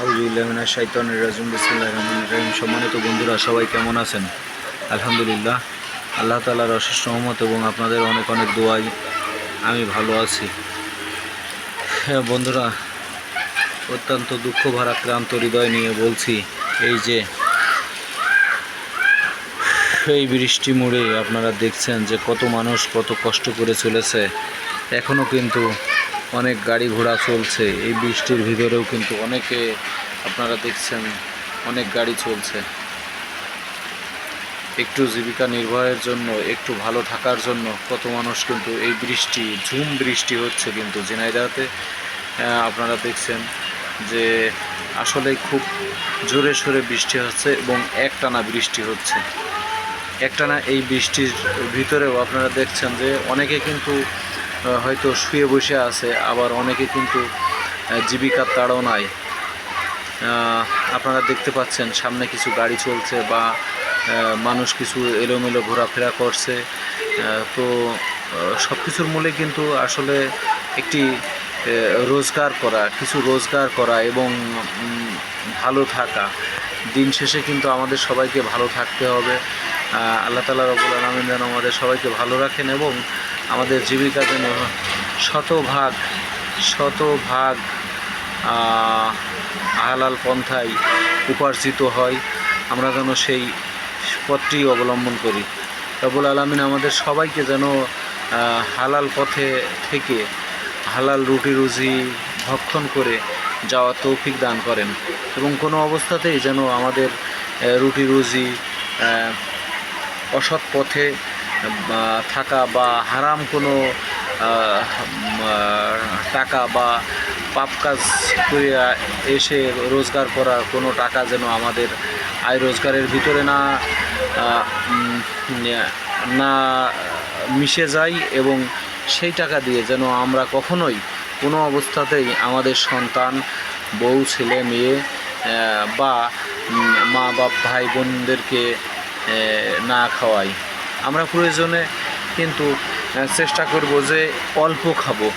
আউযুবিল্লাহি মিনাশ শাইতানির রাজিম বিসমিল্লাহির রহমানির রহিম। সম্মানিত বন্ধুরা, সবাই কেমন আছেন? আলহামদুলিল্লাহ, আল্লাহ তাআলার অশেষ রহমত এবং আপনাদের অনেক অনেক দোয়ায় আমি ভালো আছি। হ্যাঁ বন্ধুরা, অত্যন্ত দুঃখ ভারাক্রান্ত হৃদয় নিয়ে বলছি, এই যে এই বৃষ্টি মুড়ে আপনারা দেখছেন যে কত মানুষ কত কষ্ট করে চলেছে। এখনও কিন্তু অনেক গাড়ি ঘোড়া চলছে, এই বৃষ্টির ভিতরেও কিন্তু অনেকে আপনারা দেখছেন অনেক গাড়ি চলছে। একটু জীবিকা নির্বাহের জন্য, একটু ভালো থাকার জন্য কত মানুষ কিন্তু এই বৃষ্টি, ঝুম বৃষ্টি হচ্ছে কিন্তু ঝিনাইদহে আপনারা দেখছেন যে আসলে খুব জোরে সোরে বৃষ্টি হচ্ছে এবং একটানা বৃষ্টি হচ্ছে। একটানা এই বৃষ্টির ভিতরেও আপনারা দেখছেন যে অনেকে কিন্তু হয়তো শুয়ে বসে আছে, আবার অনেকে কিন্তু জীবিকার তাড়নায় আপনারা দেখতে পাচ্ছেন সামনে কিছু গাড়ি চলছে বা মানুষ কিছু এলোমেলো ঘোরাফেরা করছে। তো সব কিছুর মূলে কিন্তু আসলে একটি রোজগার করা, কিছু রোজগার করা এবং ভালো থাকা। দিন শেষে কিন্তু আমাদের সবাইকে ভালো থাকতে হবে। আল্লাহ তাআলা রব্বুল আলামিন যেন আমাদের সবাইকে ভালো রাখেন এবং আমাদের জীবিকা যেন শতভাগ হালাল পন্থায় উপার্জিত হয়, আমরা যেন সেই পথটি অবলম্বন করি। রব্বুল আলামিন আমাদের সবাইকে যেন হালাল পথে থেকে হালাল রুটি রুজি ভক্ষণ করে যাওয়া তৌফিক দান করেন এবং কোনো অবস্থাতেই যেন আমাদের রুটি রুজি অসৎ পথে থাকা বা হারাম কোনো টাকা বা পাপ কাজ করে এসে রোজগার করা কোনো টাকা যেন আমাদের আয় রোজগারের ভিতরে না মিশে যায় এবং সেই টাকা দিয়ে যেন আমরা কখনোই কোনো অবস্থাতেই আমাদের সন্তান, বউ, ছেলে মেয়ে বা মা বাপ ভাই বোনদেরকে না খাওয়াই। আমরা প্রয়োজনে কিন্তু চেষ্টা করব যে অল্প খাবো,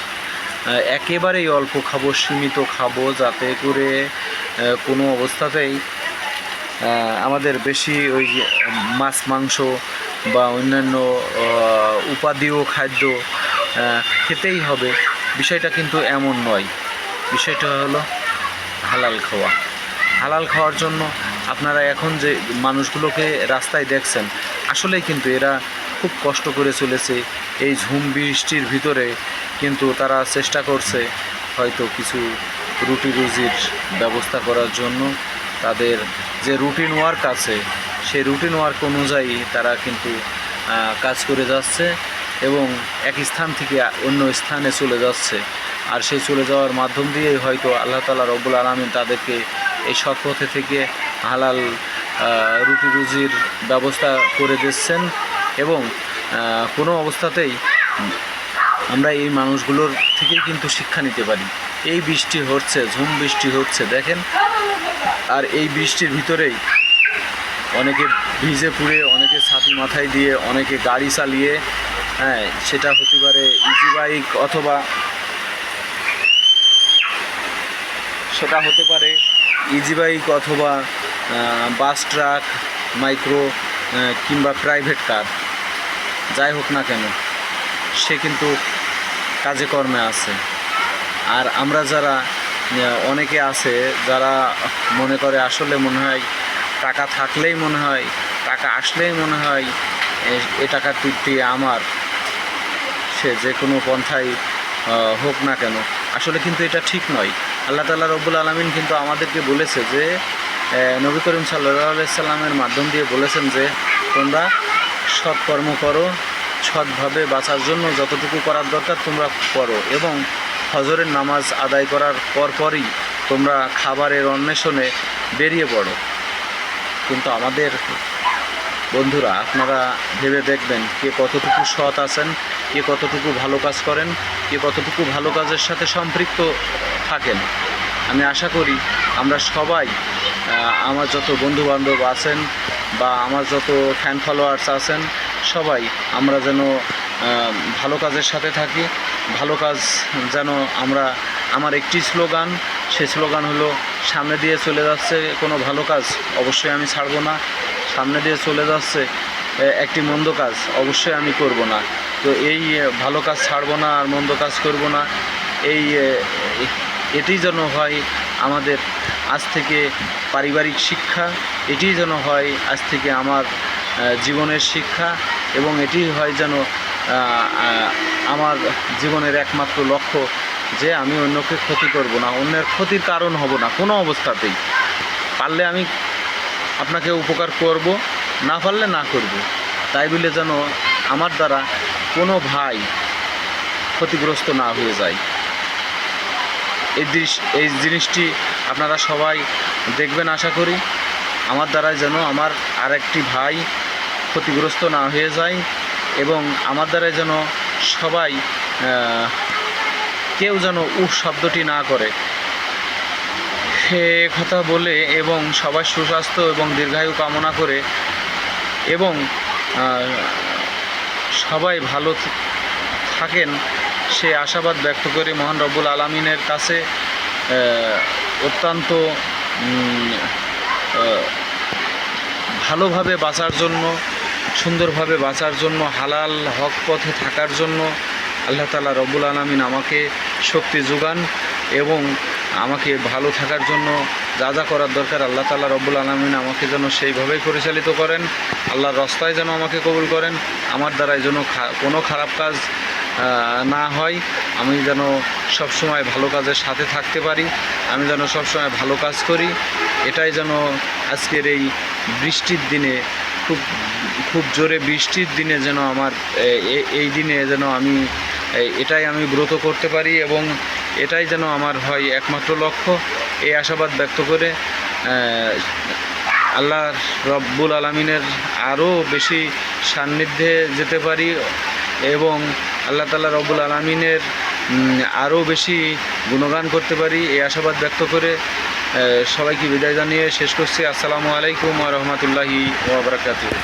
একেবারেই অল্প খাবো, সীমিত খাবো, যাতে করে কোনো অবস্থাতেই আমাদের বেশি ওই মাছ মাংস বা অন্যান্য উপাদেয় খাদ্য খেতেই হবে, বিষয়টা কিন্তু এমন নয়। বিষয়টা হলো হালাল খাওয়া। হালাল খাওয়ার জন্য আপনারা এখন যে মানুষগুলোকে রাস্তায় দেখছেন, আসলেই কিন্তু এরা খুব কষ্ট করে চলেছে এই ঝুম বৃষ্টির ভিতরে, কিন্তু তারা চেষ্টা করছে হয়তো কিছু রুটি রুজির ব্যবস্থা করার জন্য। তাদের যে রুটিন ওয়ার্ক আছে, সেই রুটিন ওয়ার্ক অনুযায়ী তারা কিন্তু কাজ করে যাচ্ছে এবং এক স্থান থেকে অন্য স্থানে চলে যাচ্ছে। আর সেই চলে যাওয়ার মাধ্যম দিয়েই হয়তো আল্লাহ তাআলা রব্বুল আলামিন তাদেরকে এই সৎ পথে থেকে হালাল রুটি রুজির ব্যবস্থা করে দিচ্ছেন এবং কোনো অবস্থাতেই আমরা এই মানুষগুলোর থেকেই কিন্তু শিক্ষা নিতে পারি। এই বৃষ্টি হচ্ছে, ঝুম বৃষ্টি হচ্ছে দেখেন, আর এই বৃষ্টির ভিতরেই অনেকে ভিজে পুড়ে, অনেকে ছাতি মাথায় দিয়ে, অনেকে গাড়ি চালিয়ে, হ্যাঁ সেটা হতে পারে ইজি বাইক অথবা বাস, ট্রাক, মাইক্রো কিংবা প্রাইভেট কার, যাই হোক না কেন সে কিন্তু কাজে কর্মে আছে। আর আমরা যারা অনেকে আছে যারা মনে করে আসলে মনে হয় টাকা থাকলেই মনে হয়, টাকা আসলেই মনে হয় এ টাকার তৃপ্তি আমার, সে যে কোনো পন্থায় হোক না কেন। আসলে কিন্তু এটা ঠিক নয়। আল্লাহ তাআলা রব্বুল আলামিন কিন্তু আমাদেরকে বলেছে যে, নবী করিম সাল্লাল্লাহু আলাইহি সাল্লামের মাধ্যম দিয়ে বলেছেন যে তোমরা সৎকর্ম করো, সৎভাবে বাঁচার জন্য যতটুকু করার দরকার তোমরা করো এবং ফজরের নামাজ আদায় করার পরপরই তোমরা খাবারের অন্বেষণে বেরিয়ে পড়ো। কিন্তু আমাদের বন্ধুরা, আপনারা ভেবে দেখবেন কে কতটুকু সৎ আছেন, কে কতটুকু ভালো কাজ করেন, কে কতটুকু ভালো কাজের সাথে সম্পৃক্ত থাকেন। আমি আশা করি আমরা সবাই, আমার যত বন্ধুবান্ধব আছেন বা আমার যত ফ্যান ফলোয়ার্স আছেন, সবাই আমরা যেন ভালো কাজের সাথে থাকি। ভালো কাজ যেন আমরা, আমার একটি স্লোগান, সেই স্লোগান হলো সামনে দিয়ে চলে যাচ্ছে কোনো ভালো কাজ, অবশ্যই আমি ছাড়বো না। সামনে দিয়ে চলে যাচ্ছে একটি মন্দ কাজ, অবশ্যই আমি করব না। তো এই ভালো কাজ ছাড়বো না আর মন্দ কাজ করব না, এই এটি যেন হয় আমাদের আজ থেকে পারিবারিক শিক্ষা, এটি যেন হয় আজ থেকে আমার জীবনের শিক্ষা, এবং এটি হয় যেন আমার জীবনের একমাত্র লক্ষ্য যে আমি অন্যকে ক্ষতি করব না, অন্যের ক্ষতির কারণ হব না কোনো অবস্থাতেই। পারলে আমি আপনাকে উপকার করব, না পারলে না করব। তাই বলে যেন আমার দ্বারা কোনো ভাই ক্ষতিগ্রস্ত না হয়ে যায়। এই জিনিসটি আপনারা সবাই দেখবেন আশা করি। আমার দ্বারা যেন আমার আরেকটি ভাই ক্ষতিগ্রস্ত না হয়ে যায়, এবং আমার দ্বারা যেন সবাই কেউ যেন উফ শব্দটি না করে। সে কথা বলে এবং সবার সুস্বাস্থ্য এবং দীর্ঘায়ু কামনা করে এবং সবাই ভালো থাকেন সে আশাবাদ ব্যক্ত করে মহান রব্বুল আলামিনের কাছে অত্যন্ত ভালোভাবে বাঁচার জন্য, সুন্দরভাবে বাঁচার জন্য, হালাল হক পথে থাকার জন্য আল্লাহ তাআলা রব্বুল আলামিন আমাকে শক্তি যোগান, এবং আমাকে ভালো থাকার জন্য যা যা করার দরকার আল্লাহ তাআলা রব্বুল আলামিন আমাকে যেন সেইভাবেই পরিচালিত করেন। আল্লাহর রাস্তায় যেন আমাকে কবুল করেন। আমার দ্বারাই যেন কোনো খারাপ কাজ না হয়, আমি যেন সবসময় ভালো কাজের সাথে থাকতে পারি, আমি যেন সবসময় ভালো কাজ করি। এটাই যেন আজকের এই বৃষ্টির দিনে, খুব জোরে বৃষ্টির দিনে যেন আমার এই দিনে যেন আমি এটাই আমি ব্রত করতে পারি, এবং এটাই যেন আমার হয় একমাত্র লক্ষ্য। এই আশাবাদ ব্যক্ত করে আল্লাহ রব্বুল আলামিনের আরও বেশি সান্নিধ্যে যেতে পারি, এবং আল্লাহ তাআলা রব্বুল আলামিনের আরও বেশি গুণগান করতে পারি, এই আশাবাদ ব্যক্ত করে সবাইকে বিদায় জানিয়ে শেষ করছি। আসসালামু আলাইকুম ওয়া রাহমাতুল্লাহি ওয়া বারাকাতুহু।